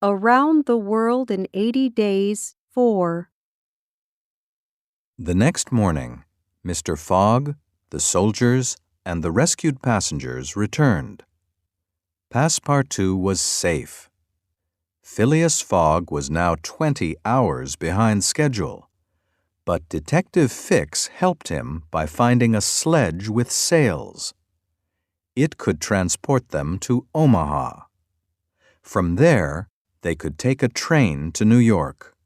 Around the World in 80 Days 4. The next morning, Mr. Fogg, the soldiers, and the rescued passengers returned. Passepartout was safe. Phileas Fogg was now 20 hours behind schedule, but Detective Fix helped him by finding a sledge with sails. It could transport them to Omaha. From there, they could take a train to New York.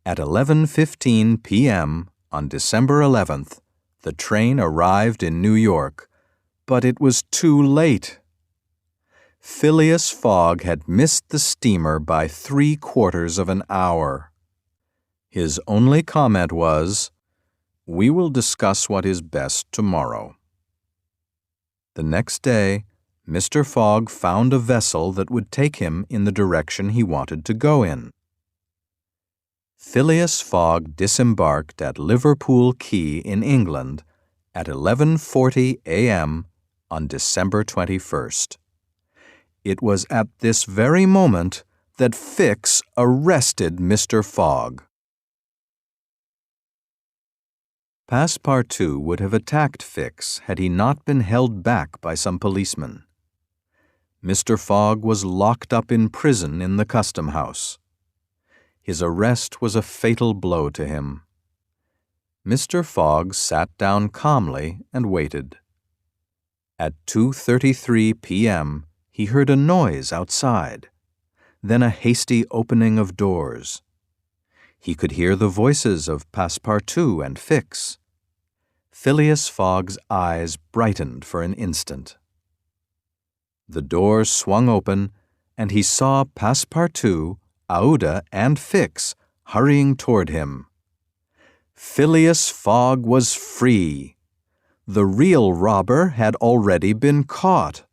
At 11:15 p.m. on December 11th, the train arrived in New York, but it was too late. Phileas Fogg had missed the steamer by 3/4 of an hour. His only comment was, "We will discuss what is best tomorrow." The next day, Mr. Fogg found a vessel that would take him in the direction he wanted to go in. Phileas Fogg disembarked at Liverpool Quay in England at 11:40 a.m. on December 21st. It was at this very moment that Fix arrested Mr. Fogg. Passepartout would have attacked Fix had he not been held back by some policemen. Mr. Fogg was locked up in prison in the custom house. His arrest was a fatal blow to him. Mr. Fogg sat down calmly and waited. At 2:33 p.m., he heard a noise outside, then a hasty opening of doors. He could hear the voices of Passepartout and Fix. Phileas Fogg's eyes brightened for an instant. The door swung open, and he saw Passepartout, Aouda, and Fix hurrying toward him. Phileas Fogg was free. The real robber had already been caught.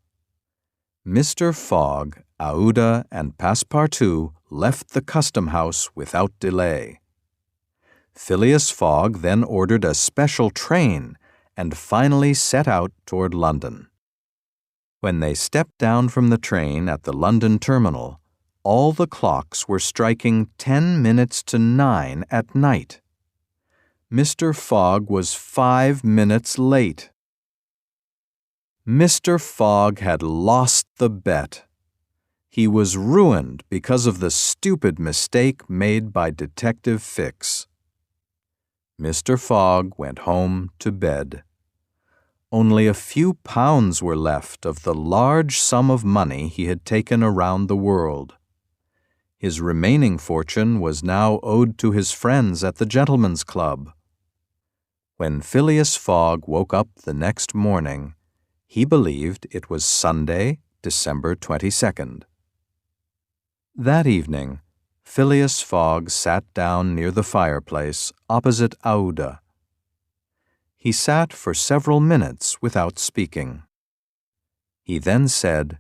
Mr. Fogg, Aouda, and Passepartout left the custom house without delay. Phileas Fogg then ordered a special train and finally set out toward London. When they stepped down from the train at the London terminal, all the clocks were striking 10 minutes to 9 at night. Mr. Fogg was 5 minutes late. Mr. Fogg had lost the bet. He was ruined because of the stupid mistake made by Detective Fix. Mr. Fogg went home to bed. Only a few pounds were left of the large sum of money he had taken around the world. His remaining fortune was now owed to his friends at the Gentlemen's Club. When Phileas Fogg woke up the next morning, he believed it was Sunday, December 22nd. That evening, Phileas Fogg sat down near the fireplace opposite Aouda. He sat for several minutes without speaking. He then said,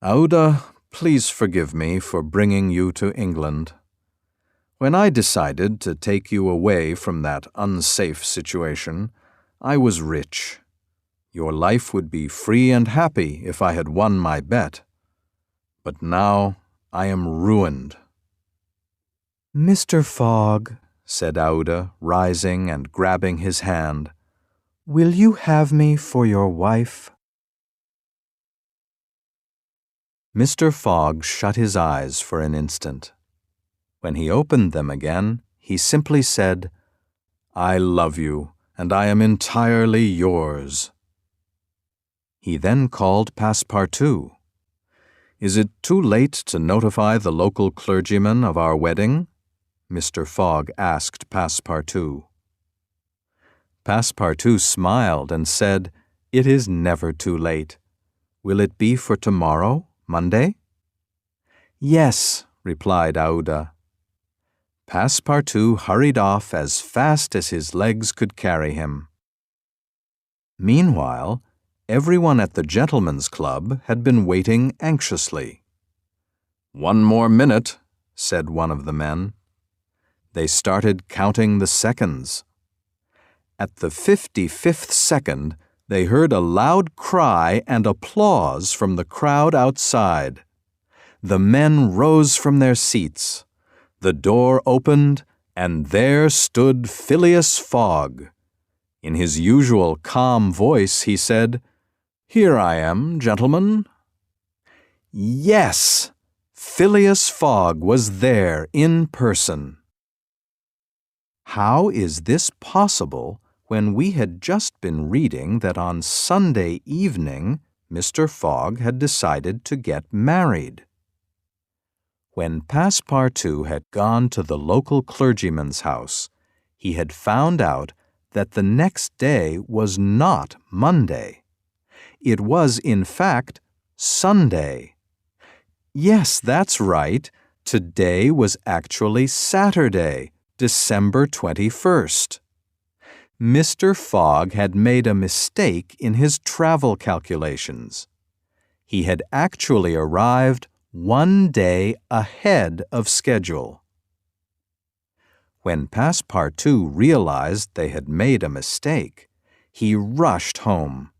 "Aouda, please forgive me for bringing you to England. When I decided to take you away from that unsafe situation, I was rich. Your life would be free and happy if I had won my bet. But now I am ruined." "Mr. Fogg," said Aouda, rising and grabbing his hand, "will you have me for your wife?" Mr. Fogg shut his eyes for an instant. When he opened them again, he simply said, "I love you, and I am entirely yours." He then called Passepartout. "Is it too late to notify the local clergyman of our wedding?" Mr. Fogg asked Passepartout. Passepartout smiled and said, "It is never too late. Will it be for tomorrow, Monday?" "Yes," replied Aouda. Passepartout hurried off as fast as his legs could carry him. Meanwhile, everyone at the Gentlemen's Club had been waiting anxiously. "One more minute," said one of the men. They started counting the seconds. At the 55th second, they heard a loud cry and applause from the crowd outside. The men rose from their seats. The door opened, and there stood Phileas Fogg. In his usual calm voice, he said, "Here I am, gentlemen." Yes, Phileas Fogg was there in person. How is this possible when we had just been reading that on Sunday evening Mr. Fogg had decided to get married? When Passepartout had gone to the local clergyman's house, he had found out that the next day was not Monday. It was, in fact, Sunday. Yes, that's right. Today was actually Saturday, December 21st. Mr. Fogg had made a mistake in his travel calculations. He had actually arrived 1 day ahead of schedule. When Passepartout realized they had made a mistake, he rushed home.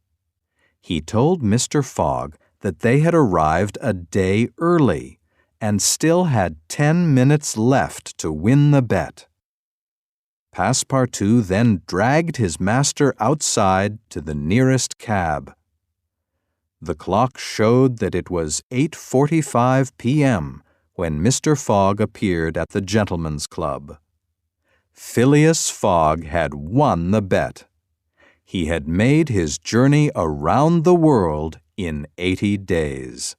He told Mr. Fogg that they had arrived a day early and still had 10 minutes left to win the bet. Passepartout then dragged his master outside to the nearest cab. The clock showed that it was 8:45 p.m. when Mr. Fogg appeared at the gentlemen's club. Phileas Fogg had won the bet. He had made his journey around the world in 80 days.